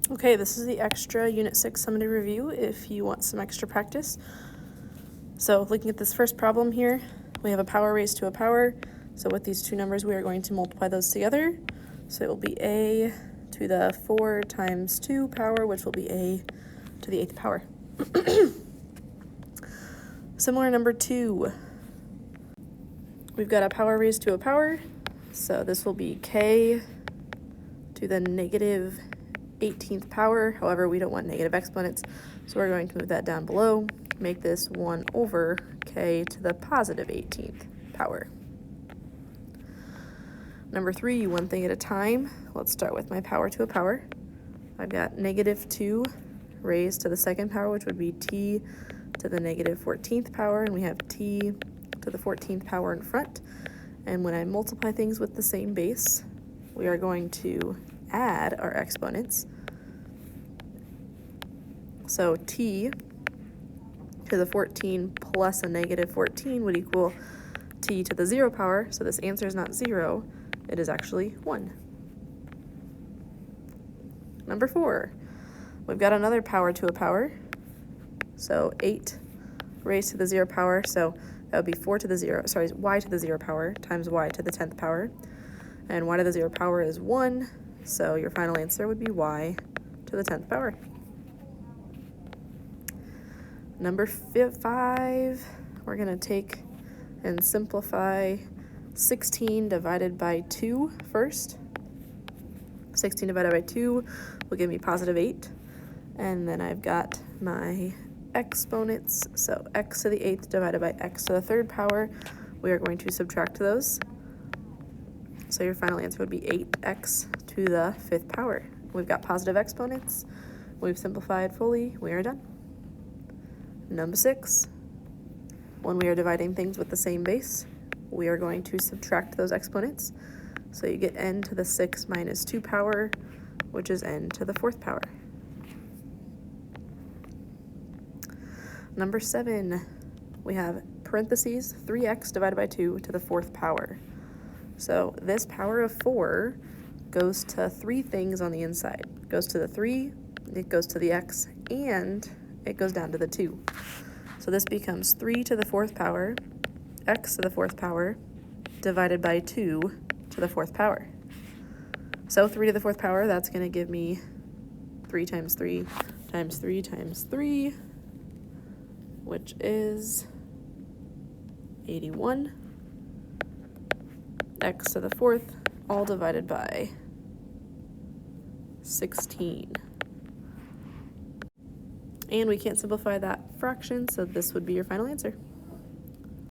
Okay, this is the extra Unit 6 summative review if you want some extra practice. So looking at this first problem here, we have a power raised to a power. So with these two numbers, we are going to multiply those together. So it will be a to the 4 times 2 power, which will be a to the 8th power. Similar number 2. We've got a power raised to a power. So this will be k to the negative 18th power. However, we don't want negative exponents, so we're going to move that down below, make this 1 over k to the positive 18th power. Number 3, one thing at a time. Let's start with my power to a power. I've got negative 2 raised to the 2nd power, which would be t to the negative 14th power, and we have t to the 14th power in front. And when I multiply things with the same base, we are going to add our exponents. So t to the 14 plus a negative 14 would equal t to the 0 power. So this answer is not 0, it is actually 1. Number 4, we've got another power to a power. So 8 raised to the 0 power, so that would be y to the 0 power times y to the 10th power. And y to the 0 power is 1, so your final answer would be y to the 10th power. Number 5, we're going to take and simplify 16 divided by 2 first. 16 divided by 2 will give me positive 8. And then I've got my exponents, so x to the 8th divided by x to the 3rd power. We are going to subtract those. So your final answer would be 8x to the 5th power. We've got positive exponents. We've simplified fully. We are done. Number 6, when we are dividing things with the same base, we are going to subtract those exponents. So you get n to the 6 minus 2 power, which is n to the 4th power. Number 7, we have parentheses 3x divided by 2 to the 4th power. So this power of 4 goes to 3 things on the inside. It goes to the 3, it goes to the x, and it goes down to the 2. So this becomes 3 to the 4th power, x to the 4th power, divided by 2 to the 4th power. So 3 to the 4th power, that's going to give me 3 times 3 times 3 times 3, which is 81. X to the 4th, all divided by 16. And we can't simplify that fraction, so this would be your final answer.